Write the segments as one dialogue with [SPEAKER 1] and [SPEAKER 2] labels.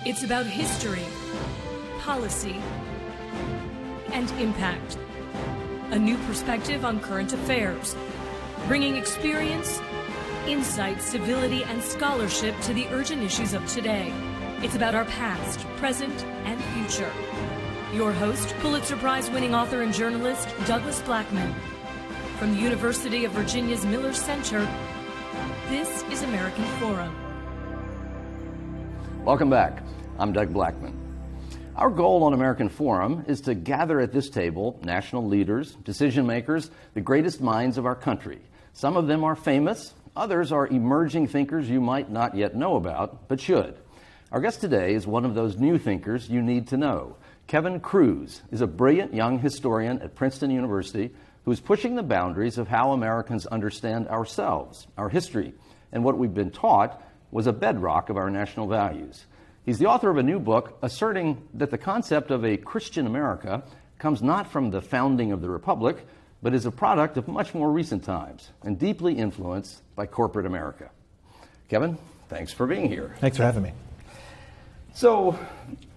[SPEAKER 1] It's about history, policy, and impact. A new perspective on current affairs, bringing experience, insight, civility, and scholarship to the urgent issues of today. It's about our past, present, and future. Your host, Pulitzer Prize-winning author and journalist, Douglas Blackman. From the University of Virginia's Miller Center, this is American Forum.
[SPEAKER 2] Welcome back. I'm Doug Blackman. Our goal on American Forum is to gather at this table national leaders, decision makers, the greatest minds of our country. Some of them are famous, others are emerging thinkers you might not yet know about, but should. Our guest today is one of those new thinkers you need to know. Kevin Kruse is a brilliant young historian at Princeton University who is pushing the boundaries of how Americans understand ourselves, our history, and what we've been taught was a bedrock of our national values. He's the author of a new book asserting that the concept of a Christian America comes not from the founding of the Republic, but is a product of much more recent times and deeply influenced by corporate America. Kevin, thanks for being here.
[SPEAKER 3] Thanks for having me.
[SPEAKER 2] So,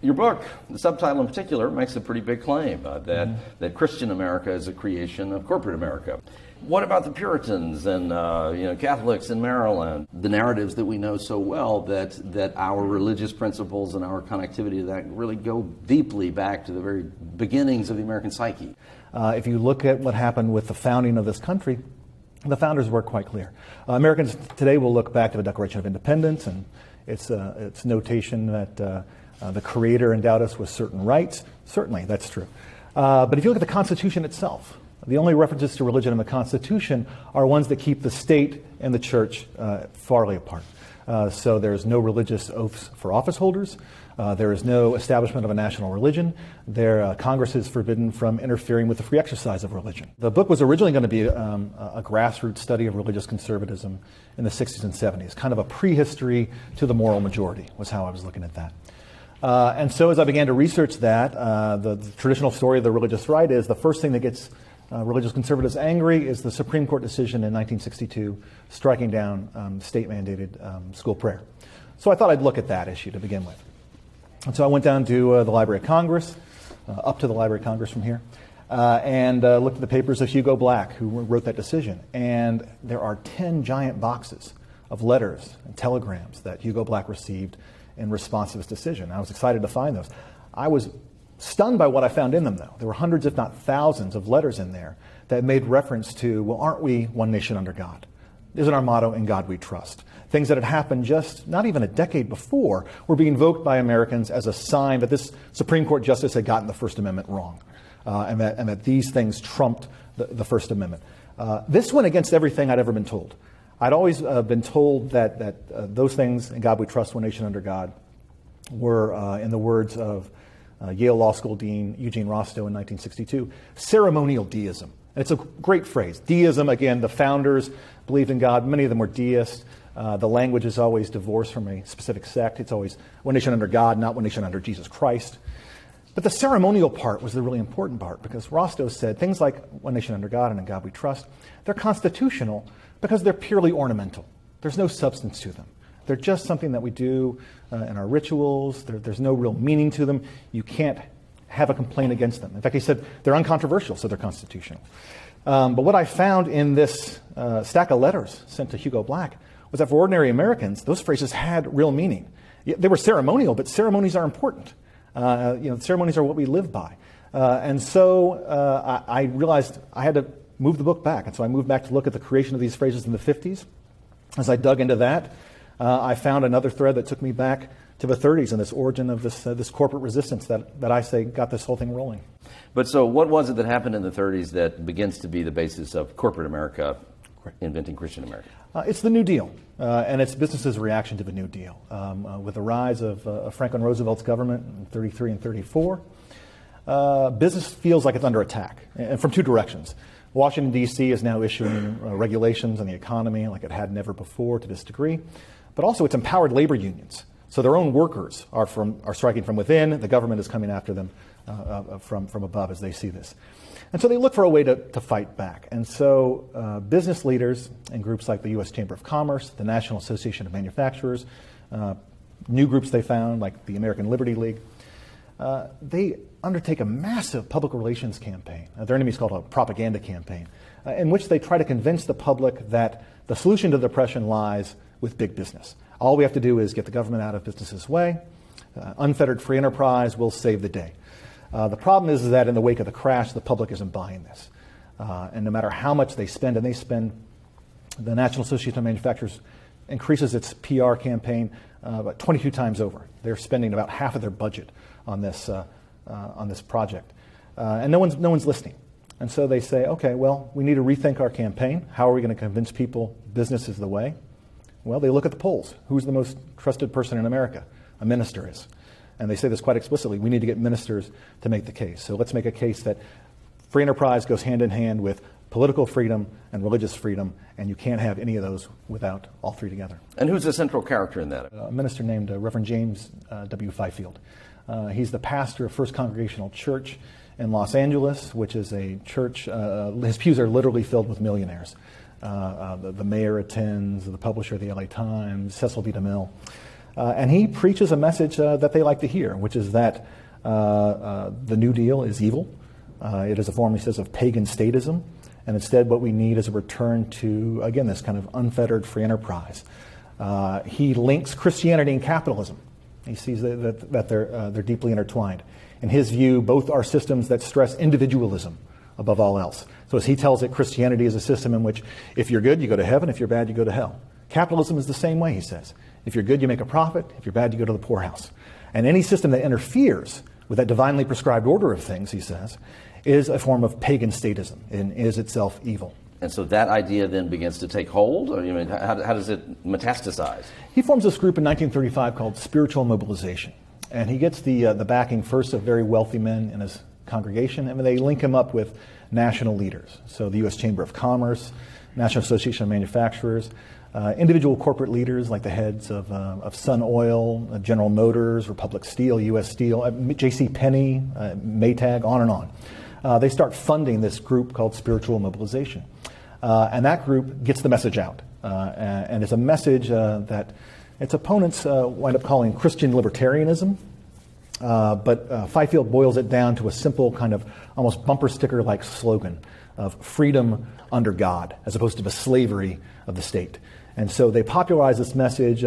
[SPEAKER 2] your book, the subtitle in particular, makes a pretty big claim that Christian America is a creation of corporate America. What about the Puritans and Catholics in Maryland? The narratives that we know so well that our religious principles and our connectivity to that really go deeply back to the very beginnings of the American psyche.
[SPEAKER 3] If you look at what happened with the founding of this country, the founders were quite clear. Americans today will look back to the Declaration of Independence and its notation that the Creator endowed us with certain rights. Certainly, that's true. But if you look at the Constitution itself, the only references to religion in the Constitution are ones that keep the state and the church farly apart. So there's no religious oaths for office holders. There is no establishment of a national religion. Congress is forbidden from interfering with the free exercise of religion. The book was originally going to be a grassroots study of religious conservatism in the 60s and 70s, kind of a prehistory to the moral majority was how I was looking at that. And so as I began to research that, the traditional story of the religious right is the first thing that gets religious conservatives angry is the Supreme Court decision in 1962 striking down state-mandated school prayer. So I thought I'd look at that issue to begin with. And so I went down to the Library of Congress, up to the Library of Congress from here, and looked at the papers of Hugo Black, who wrote that decision. And there are 10 giant boxes of letters and telegrams that Hugo Black received in response to his decision. I was excited to find those. I was stunned by what I found in them, though. There were hundreds, if not thousands, of letters in there that made reference to, well, aren't we one nation under God? Isn't our motto, in God we trust? Things that had happened just not even a decade before were being invoked by Americans as a sign that this Supreme Court justice had gotten the First Amendment wrong, and that these things trumped the First Amendment. This went against everything I'd ever been told. I'd always been told that those things, in God we trust, one nation under God, were, in the words of Yale Law School Dean Eugene Rostow in 1962, ceremonial deism. And it's a great phrase. Deism, again, the founders believed in God. Many of them were deists. The language is always divorced from a specific sect. It's always one nation under God, not one nation under Jesus Christ. But the ceremonial part was the really important part, because Rostow said things like one nation under God and in God we trust, they're constitutional because they're purely ornamental. There's no substance to them. They're just something that we do in our rituals. There's no real meaning to them. You can't have a complaint against them. In fact, he said they're uncontroversial, so they're constitutional. But what I found in this stack of letters sent to Hugo Black was that for ordinary Americans, those phrases had real meaning. They were ceremonial, but ceremonies are important. Ceremonies are what we live by. And so I realized I had to move the book back. And so I moved back to look at the creation of these phrases in the 50s. As I dug into that, I found another thread that took me back to the 30s and this origin of this corporate resistance that I say got this whole thing rolling.
[SPEAKER 2] But so what was it that happened in the 30s that begins to be the basis of corporate America inventing Christian America?
[SPEAKER 3] It's the New Deal, and it's business's reaction to the New Deal. With the rise of Franklin Roosevelt's government in 33 and 34, business feels like it's under attack, and from two directions. Washington, D.C. is now issuing regulations on the economy like it had never before to this degree, but also it's empowered labor unions. So their own workers are striking from within. The government is coming after them from above as they see this. And so they look for a way to fight back. And so business leaders and groups like the U.S. Chamber of Commerce, the National Association of Manufacturers, new groups they found, like the American Liberty League. They undertake a massive public relations campaign. Their enemy's called a propaganda campaign, in which they try to convince the public that the solution to depression lies with big business. All we have to do is get the government out of business's way. Unfettered free enterprise will save the day. The problem is that in the wake of the crash, the public isn't buying this. And no matter how much they spend, and they spend, the National Association of Manufacturers increases its PR campaign about 22 times over. They're spending about half of their budget on this project. And no one's listening. And so they say, okay, well, we need to rethink our campaign. How are we going to convince people business is the way? Well, they look at the polls. Who's the most trusted person in America? A minister is. And they say this quite explicitly. We need to get ministers to make the case. So let's make a case that free enterprise goes hand in hand with political freedom and religious freedom, and you can't have any of those without all three together.
[SPEAKER 2] And who's the central character in that?
[SPEAKER 3] A minister named Reverend James W. Fifield. He's the pastor of First Congregational Church in Los Angeles, which is a church, his pews are literally filled with millionaires. The mayor attends, the publisher of the LA Times, Cecil B. DeMille. And he preaches a message that they like to hear, which is that the New Deal is evil. It is a form, he says, of pagan statism. And instead what we need is a return to, again, this kind of unfettered free enterprise. He links Christianity and capitalism. He sees that they're deeply intertwined. In his view, both are systems that stress individualism above all else. So as he tells it, Christianity is a system in which if you're good, you go to heaven. If you're bad, you go to hell. Capitalism is the same way, he says. If you're good, you make a profit. If you're bad, you go to the poorhouse. And any system that interferes with that divinely prescribed order of things, he says, is a form of pagan statism and is itself evil.
[SPEAKER 2] And so that idea then begins to take hold? Or, I mean, how does it metastasize?
[SPEAKER 3] He forms this group in 1935 called Spiritual Mobilization. And he gets the backing first of very wealthy men in his congregation, and they link him up with national leaders. So the U.S. Chamber of Commerce, National Association of Manufacturers, individual corporate leaders like the heads of Sun Oil, General Motors, Republic Steel, U.S. Steel, J.C. Penney, Maytag, on and on. They start funding this group called Spiritual Mobilization. And that group gets the message out. And it's a message that its opponents wind up calling Christian libertarianism. But Fifield boils it down to a simple kind of almost bumper sticker-like slogan of freedom under God, as opposed to the slavery of the state. And so they popularize this message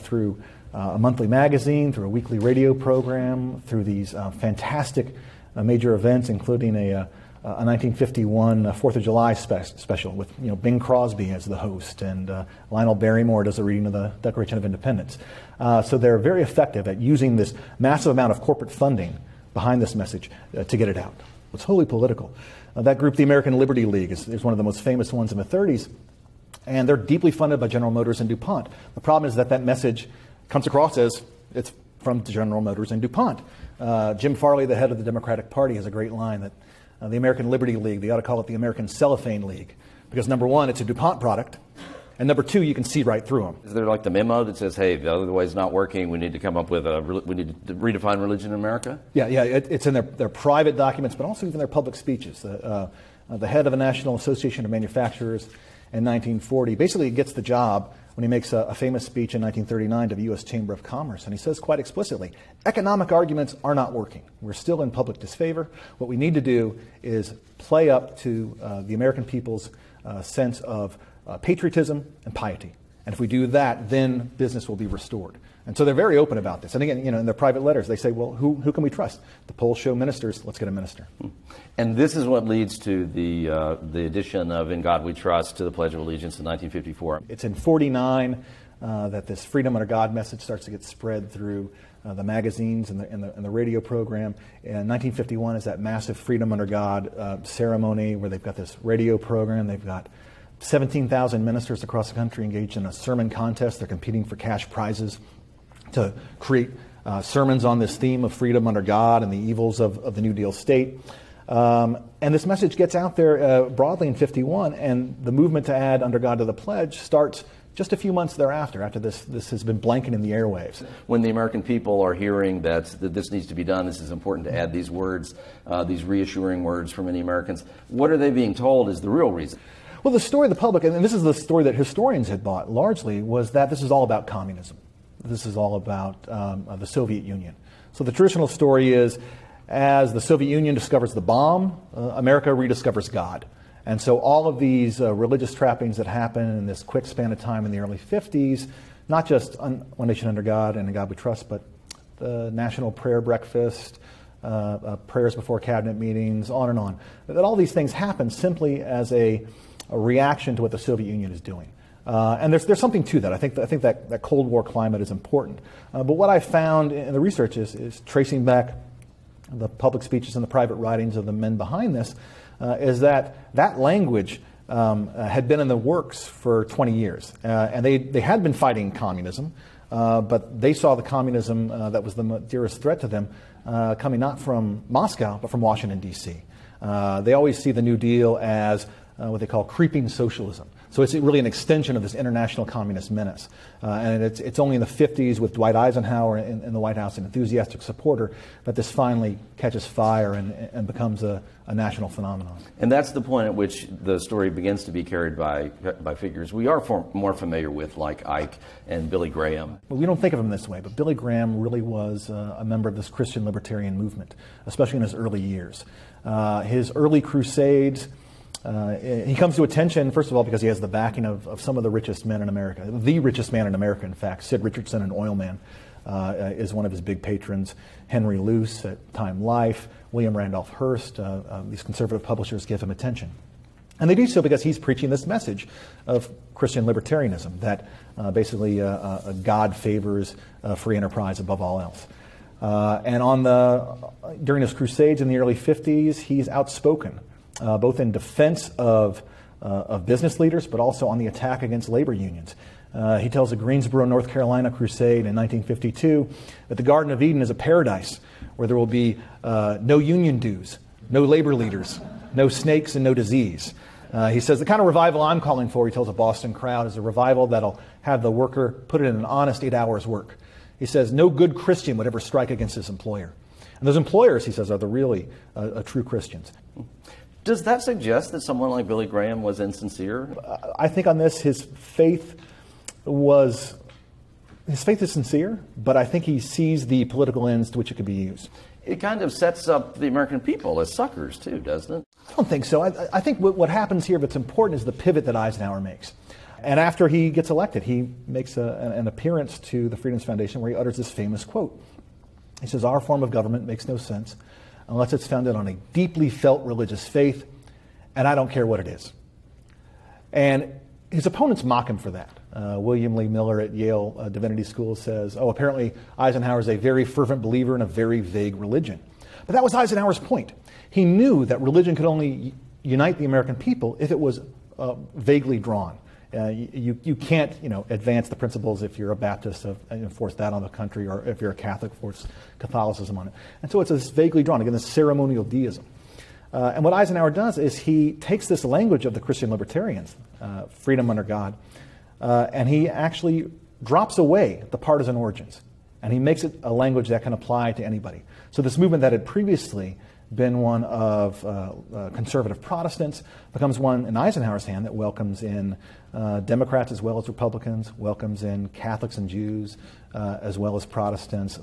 [SPEAKER 3] through a monthly magazine, through a weekly radio program, through these fantastic major events, including a 1951 4th of July special with Bing Crosby as the host, and Lionel Barrymore does a reading of the Declaration of Independence. So they're very effective at using this massive amount of corporate funding behind this message to get it out. It's wholly political. That group, the American Liberty League, is one of the most famous ones in the 30s, and they're deeply funded by General Motors and DuPont. The problem is that message comes across as it's from General Motors and DuPont. Jim Farley, the head of the Democratic Party, has a great line that the American Liberty League, they ought to call it the American Cellophane League, because number one, it's a DuPont product, and number two, you can see right through them.
[SPEAKER 2] Is there like the memo that says, hey, the other way's not working, we need to come up with we need to redefine religion in America?
[SPEAKER 3] Yeah, it's in their private documents, but also even their public speeches. The head of the National Association of Manufacturers in 1940 basically gets the job when he makes a famous speech in 1939 to the U.S. Chamber of Commerce. And he says quite explicitly, economic arguments are not working. We're still in public disfavor. What we need to do is play up to the American people's sense of patriotism and piety. And if we do that, then business will be restored. And so they're very open about this. And again, in their private letters, they say, well, who can we trust? The polls show ministers. Let's get a minister.
[SPEAKER 2] And this is what leads to the addition of In God We Trust to the Pledge of Allegiance in 1954.
[SPEAKER 3] It's in 49 that this freedom under God message starts to get spread through the magazines and the radio program. In 1951 is that massive Freedom Under God ceremony where they've got this radio program. They've got 17,000 ministers across the country engaged in a sermon contest. They're competing for cash prizes to create sermons on this theme of freedom under God and the evils of the New Deal state. And this message gets out there broadly in 51, and the movement to add under God to the pledge starts just a few months thereafter, after this has been blanketing the airwaves.
[SPEAKER 2] When the American people are hearing that this needs to be done, this is important to add these words, these reassuring words for many Americans, what are they being told is the real reason? Well,
[SPEAKER 3] the story of the public, and this is the story that historians had bought largely, was that this is all about communism. This is all about the Soviet Union. So the traditional story is, as the Soviet Union discovers the bomb, America rediscovers God. And so all of these religious trappings that happen in this quick span of time in the early 50s, not just One Nation Under God and In God We Trust, but the National Prayer Breakfast, prayers before cabinet meetings, on and on. That all these things happen simply as a reaction to what the Soviet Union is doing. And there's something to that. I think that Cold War climate is important. But what I found in the research is tracing back the public speeches and the private writings of the men behind this, is that language had been in the works for 20 years. And they had been fighting communism, but they saw the communism that was the dearest threat to them coming not from Moscow, but from Washington, D.C. They always see the New Deal as what they call creeping socialism. So it's really an extension of this international communist menace. And it's only in the 50s with Dwight Eisenhower in the White House, an enthusiastic supporter, that this finally catches fire and becomes a national phenomenon.
[SPEAKER 2] And that's the point at which the story begins to be carried by figures we are more familiar with, like Ike and Billy Graham.
[SPEAKER 3] Well, we don't think of him this way, but Billy Graham really was a member of this Christian libertarian movement, especially in his early years. His early crusades, he comes to attention, first of all, because he has the backing of some of the richest men in America. The richest man in America, in fact. Sid Richardson, an oil man, is one of his big patrons. Henry Luce at Time Life, William Randolph Hearst, these conservative publishers give him attention. And they do so because he's preaching this message of Christian libertarianism, that basically God favors free enterprise above all else. And during his crusades in the early 50s, he's outspoken, both in defense of business leaders, but also on the attack against labor unions. He tells the Greensboro, North Carolina crusade in 1952 that the Garden of Eden is a paradise where there will be no union dues, no labor leaders, no snakes, and no disease. He says the kind of revival I'm calling for, he tells a Boston crowd, is a revival that'll have the worker put in an honest 8 hours work. He says no good Christian would ever strike against his employer. And those employers, he says, are the really true Christians.
[SPEAKER 2] Does that suggest that someone like Billy Graham was insincere?
[SPEAKER 3] I think on this, his faith is sincere, but I think he sees the political ends to which it could be used.
[SPEAKER 2] It kind of sets up the American people as suckers, too, doesn't it?
[SPEAKER 3] I don't think so. I think what happens here, what's important, is the pivot that Eisenhower makes. And after he gets elected, he makes an appearance to the Freedoms Foundation where he utters this famous quote. He says, "Our form of government makes no sense unless it's founded on a deeply felt religious faith, and I don't care what it is." And his opponents mock him for that. William Lee Miller at Yale Divinity School says, apparently Eisenhower is a very fervent believer in a very vague religion. But that was Eisenhower's point. He knew that religion could only unite the American people if it was vaguely drawn. You can't, advance the principles if you're a Baptist and force that on the country, or if you're a Catholic, force Catholicism on it. And so it's this vaguely drawn, again, this ceremonial deism. And what Eisenhower does is he takes this language of the Christian libertarians, freedom under God, and he actually drops away the partisan origins. And he makes it a language that can apply to anybody. So this movement that had previously been one of conservative Protestants becomes one in Eisenhower's hand that welcomes in Democrats as well as Republicans, welcomes in Catholics and Jews as well as Protestants,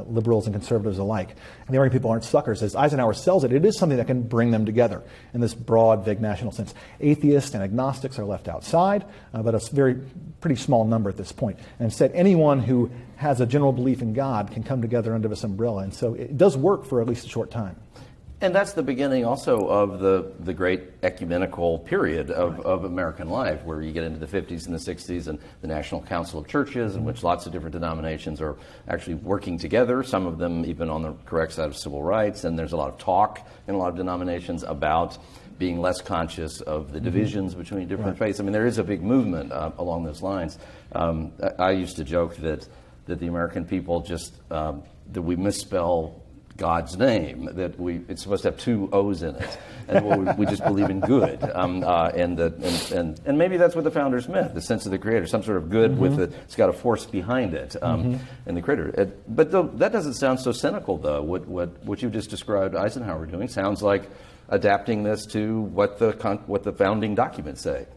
[SPEAKER 3] liberals and conservatives alike. And the American people aren't suckers. As Eisenhower sells it, it is something that can bring them together in this broad, vague national sense. Atheists and agnostics are left outside, but a pretty small number at this point. And instead, anyone who has a general belief in God can come together under this umbrella. And so it does work for at least a short time.
[SPEAKER 2] And that's the beginning also of the great ecumenical period of American life, where you get into the 50s and the 60s and the National Council of Churches, in which lots of different denominations are actually working together, some of them even on the correct side of civil rights. And there's a lot of talk in a lot of denominations about being less conscious of the divisions between different faiths. I mean, there is a big movement along those lines. I used to joke that the American people just, that we misspell God's name, that it's supposed to have 2 O's in it, and we just believe in good, and maybe that's what the founders meant, the sense of the Creator, some sort of good it's got a force behind it, and the Creator. But that doesn't sound so cynical, though. What you just described Eisenhower doing sounds like adapting this to what the founding documents say.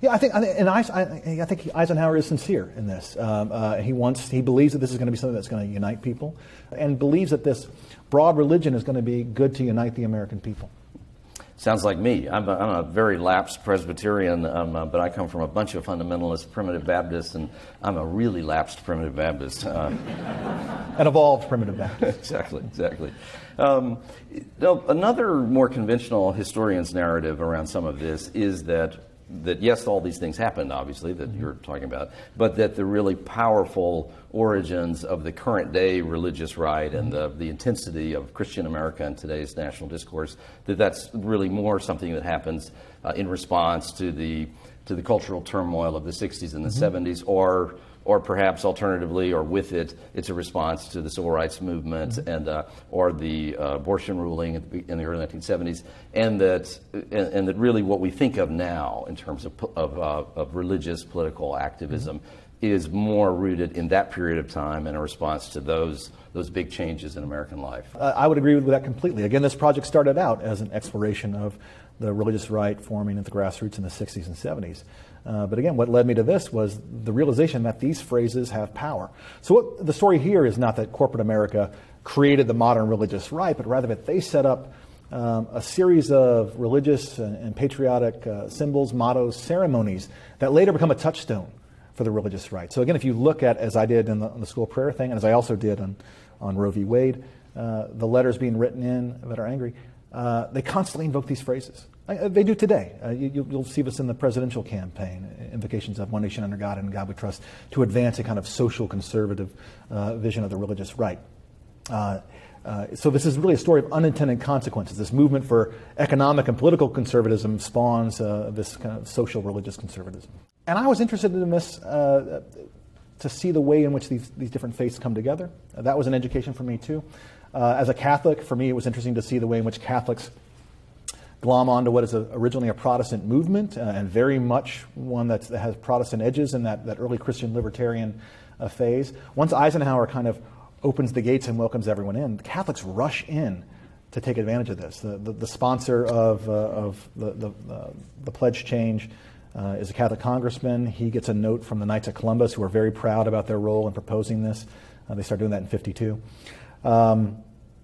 [SPEAKER 3] Yeah, I think Eisenhower is sincere in this. He believes that this is going to be something that's going to unite people, and believes that this broad religion is going to be good to unite the American people.
[SPEAKER 2] Sounds like me. I'm a very lapsed Presbyterian, but I come from a bunch of fundamentalist primitive Baptists, and I'm a really lapsed primitive Baptist.
[SPEAKER 3] An evolved primitive Baptist.
[SPEAKER 2] Exactly. Another more conventional historian's narrative around some of this is that yes, all these things happened, obviously, that you're talking about, but that the really powerful origins of the current day religious right and the intensity of Christian America in today's national discourse, that's really more something that happens in response to the cultural turmoil of the 60s and the 70s, or perhaps alternatively, or with it, it's a response to the civil rights movement and or the abortion ruling in the early 1970s, and that really what we think of now in terms of religious political activism is more rooted in that period of time and a response to those big changes in American life.
[SPEAKER 3] I would agree with that completely. Again, this project started out as an exploration of the religious right forming at the grassroots in the 60s and 70s. But again, what led me to this was the realization that these phrases have power. So the story here is not that corporate America created the modern religious right, but rather that they set up a series of religious and patriotic symbols, mottos, ceremonies that later become a touchstone for the religious right. So again, if you look at, as I did in the school prayer thing, and as I also did on Roe v. Wade, the letters being written in that are angry, they constantly invoke these phrases. They do today. You'll see this in the presidential campaign, invocations of one nation under God and in God we trust, to advance a kind of social conservative vision of the religious right. So this is really a story of unintended consequences. This movement for economic and political conservatism spawns this kind of social religious conservatism. And I was interested in this to see the way in which these different faiths come together. That was an education for me too. As a Catholic, for me it was interesting to see the way in which Catholics glom onto what is originally a Protestant movement, and very much one that has Protestant edges in that early Christian libertarian phase. Once Eisenhower kind of opens the gates and welcomes everyone in, the Catholics rush in to take advantage of this. The sponsor of the pledge change is a Catholic congressman. He gets a note from the Knights of Columbus, who are very proud about their role in proposing this. They start doing that in 1952.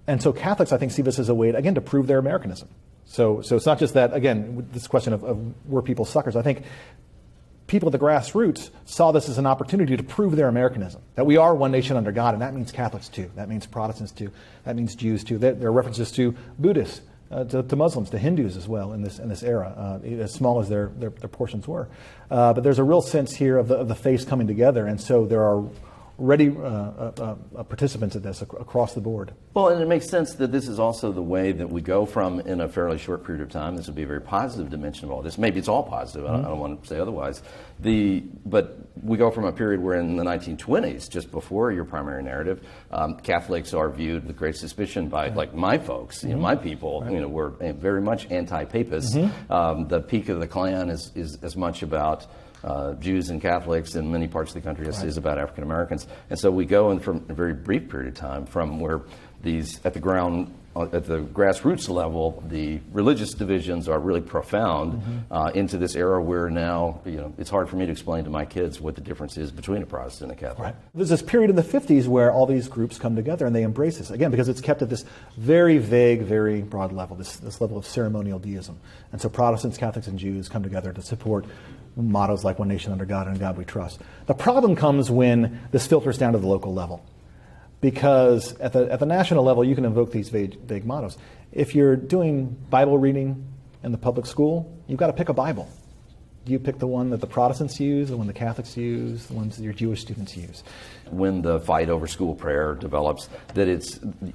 [SPEAKER 3] And so Catholics, I think, see this as a way, again, to prove their Americanism. So it's not just that, again, this question of were people suckers. I think people at the grassroots saw this as an opportunity to prove their Americanism, that we are one nation under God, and that means Catholics too, that means Protestants too, that means Jews too. There are references to Buddhists, to Muslims, to Hindus as well in this era, as small as their portions were. But there's a real sense here of the faiths coming together, and so there are ready participants at this across the board.
[SPEAKER 2] Well, and it makes sense that this is also the way that we go from, in a fairly short period of time, this would be a very positive dimension of all this. Maybe it's all positive, I don't want to say otherwise. But we go from a period where in the 1920s, just before your primary narrative, Catholics are viewed with great suspicion by, like, my folks, my people, right. Were very much anti-papist. The peak of the Klan is as much about Jews and Catholics in many parts of the country as is about African Americans. And so we go in from a very brief period of time from where these, at the grassroots level, the religious divisions are really profound into this era where now, it's hard for me to explain to my kids what the difference is between a Protestant and a Catholic.
[SPEAKER 3] Right. There's this period in the 50s where all these groups come together and they embrace this, again, because it's kept at this very vague, very broad level, this level of ceremonial deism. And so Protestants, Catholics, and Jews come together to support mottos like one nation under God and in God we trust. The problem comes when this filters down to the local level. Because at the national level, you can invoke these vague mottos. If you're doing Bible reading in the public school, you've got to pick a Bible. You pick the one that the Protestants use, the one the Catholics use, the ones that your Jewish students use.
[SPEAKER 2] When the fight over school prayer develops, that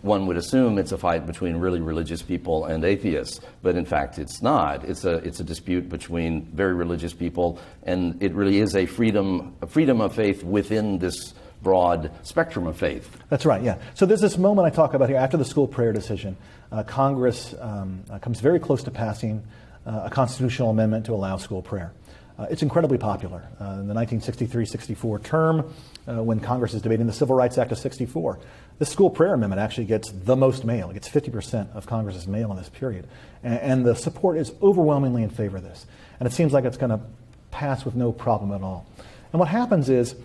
[SPEAKER 2] one would assume it's a fight between really religious people and atheists, but in fact it's not. It's a dispute between very religious people, and it really is a freedom of faith within this broad spectrum of faith.
[SPEAKER 3] That's right, yeah. So there's this moment I talk about here after the school prayer decision. Congress comes very close to passing a constitutional amendment to allow school prayer. It's incredibly popular. In the 1963-64 term, when Congress is debating the Civil Rights Act of 64, the school prayer amendment actually gets the most mail. It gets 50% of Congress's mail in this period. And the support is overwhelmingly in favor of this. And it seems like it's going to pass with no problem at all. And what happens is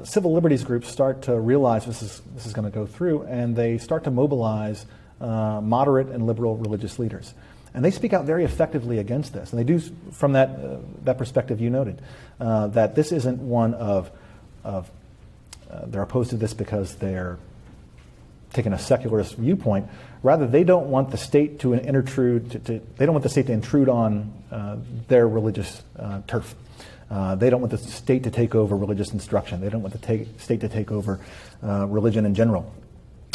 [SPEAKER 3] civil liberties groups start to realize this is going to go through, and they start to mobilize moderate and liberal religious leaders. And they speak out very effectively against this. And they do, from that perspective you noted, that this isn't one of they're opposed to this because they're taking a secularist viewpoint. Rather, they don't want the state to intrude. They don't want the state to intrude on their religious turf. They don't want the state to take over religious instruction. They don't want the state to take over religion in general.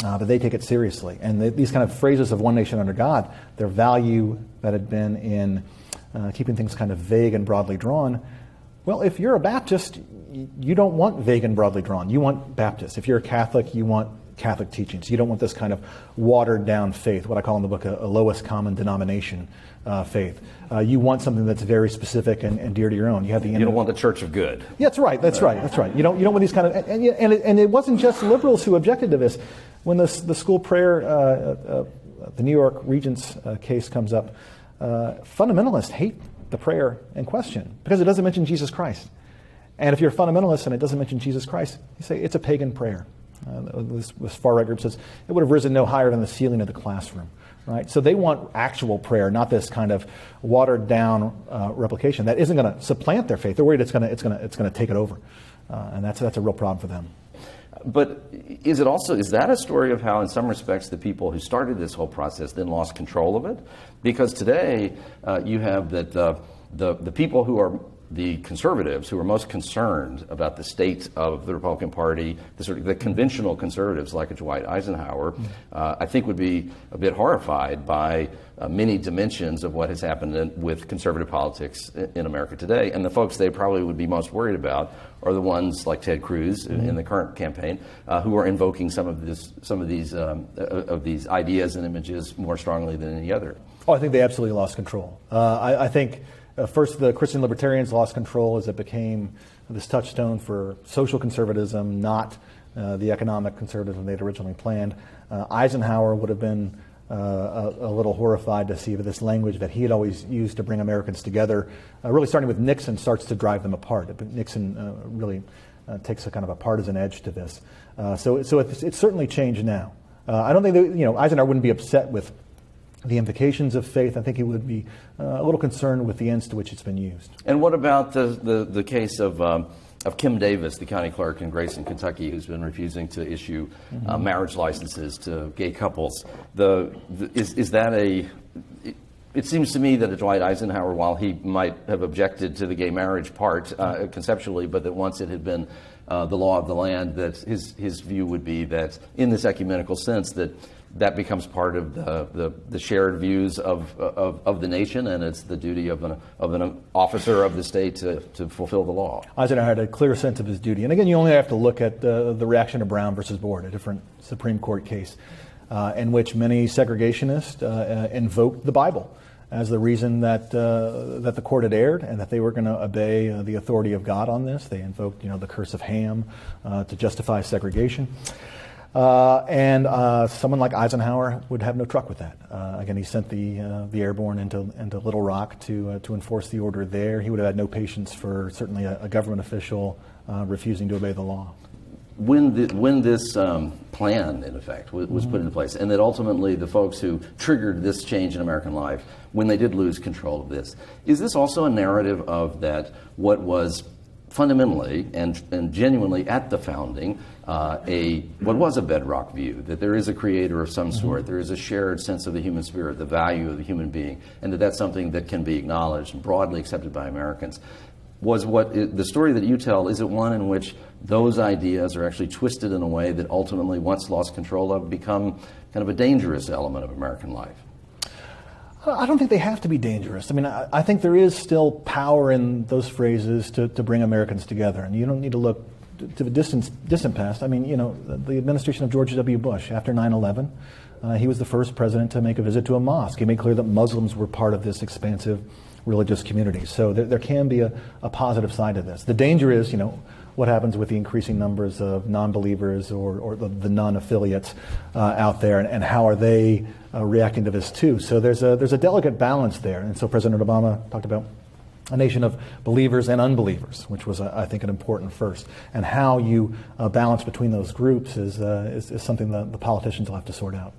[SPEAKER 3] But they take it seriously. And these kind of phrases of one nation under God, their value that had been in keeping things kind of vague and broadly drawn. Well, if you're a Baptist, you don't want vague and broadly drawn. You want Baptist. If you're a Catholic, you want Catholic teachings. You don't want this kind of watered down faith, what I call in the book a lowest common denomination faith. You want something that's very specific and dear to your own. You
[SPEAKER 2] don't want the Church of Good.
[SPEAKER 3] Yeah, that's right. That's right. You don't want these kind of and it wasn't just liberals who objected to this. When the school prayer, the New York Regents case comes up, fundamentalists hate the prayer in question because it doesn't mention Jesus Christ. And if you're a fundamentalist and it doesn't mention Jesus Christ, you say it's a pagan prayer. This far right group says it would have risen no higher than the ceiling of the classroom. Right? So they want actual prayer, not this kind of watered down replication that isn't going to supplant their faith. They're worried it's going to take it over, and that's a real problem for them.
[SPEAKER 2] But is that a story of how, in some respects, the people who started this whole process then lost control of it? Because today you have that the people who are the conservatives who are most concerned about the state of the Republican Party, the conventional conservatives like a Dwight Eisenhower, I think would be a bit horrified by many dimensions of what has happened with conservative politics in America today. And the folks they probably would be most worried about are the ones like Ted Cruz in the current campaign, who are invoking some of these ideas and images more strongly than any other.
[SPEAKER 3] Oh, I think they absolutely lost control. I think. First, the Christian libertarians lost control as it became this touchstone for social conservatism, not the economic conservatism they'd originally planned. Eisenhower would have been a little horrified to see this language that he had always used to bring Americans together, really starting with Nixon, starts to drive them apart. Nixon really takes a kind of a partisan edge to this. So it's certainly changed now. I don't think that, Eisenhower wouldn't be upset with the implications of faith. I think he would be a little concerned with the ends to which it's been used.
[SPEAKER 2] And what about the case of Kim Davis, the county clerk in Grayson, Kentucky, who's been refusing to issue marriage licenses to gay couples? Is that it seems to me that Dwight Eisenhower, while he might have objected to the gay marriage part conceptually, but that once it had been the law of the land, that his view would be that in this ecumenical sense that becomes part of the shared views of the nation, and it's the duty of an officer of the state to fulfill the law.
[SPEAKER 3] Eisenhower had a clear sense of his duty. And again, you only have to look at the reaction to Brown versus Board, a different Supreme Court case, in which many segregationists invoked the Bible as the reason that the court had erred and that they were going to obey the authority of God on this. They invoked, the curse of Ham to justify segregation. And someone like Eisenhower would have no truck with that. Again, he sent the airborne into Little Rock to enforce the order there. He would have had no patience for certainly a government official refusing to obey the law.
[SPEAKER 2] When this plan, in effect, was put into place, and that ultimately the folks who triggered this change in American life, when they did lose control of this, is this also a narrative of that what was fundamentally and genuinely at the founding what was a bedrock view, that there is a creator of some sort, there is a shared sense of the human spirit, the value of the human being, and that's something that can be acknowledged and broadly accepted by Americans? Was the story that you tell, is it one in which those ideas are actually twisted in a way that ultimately, once lost control of, become kind of a dangerous element of American life?
[SPEAKER 3] I don't think they have to be dangerous. I mean, I think there is still power in those phrases to bring Americans together, and you don't need to look to the distant past. I mean, the administration of George W. Bush after 9/11, he was the first president to make a visit to a mosque. He made clear that Muslims were part of this expansive religious community. So there can be a positive side to this. The danger is, what happens with the increasing numbers of non-believers or the non-affiliates out there, and how are they reacting to this too? So there's a delicate balance there. And so President Obama talked about a nation of believers and unbelievers, which was, I think, an important first. And how you balance between those groups is something that the politicians will have to sort out.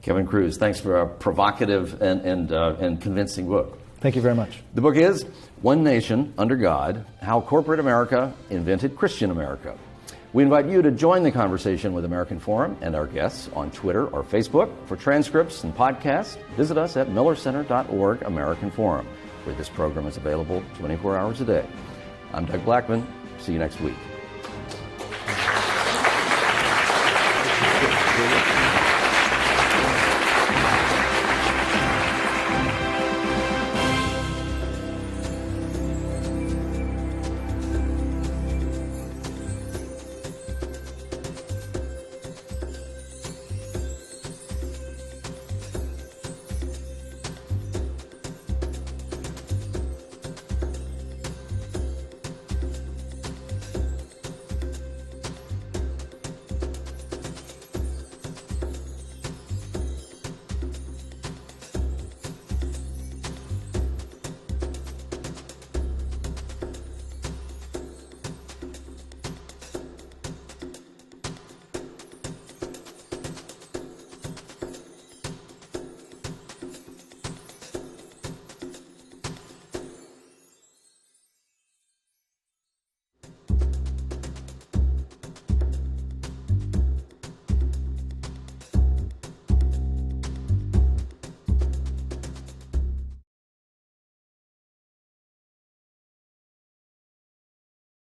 [SPEAKER 2] Kevin Kruse, thanks for a provocative and convincing book.
[SPEAKER 3] Thank you very much.
[SPEAKER 2] The book is One Nation Under God, How Corporate America Invented Christian America. We invite you to join the conversation with American Forum and our guests on Twitter or Facebook. For transcripts and podcasts, visit us at millercenter.org American Forum, where this program is available 24 hours a day. I'm Doug Blackman. See you next week.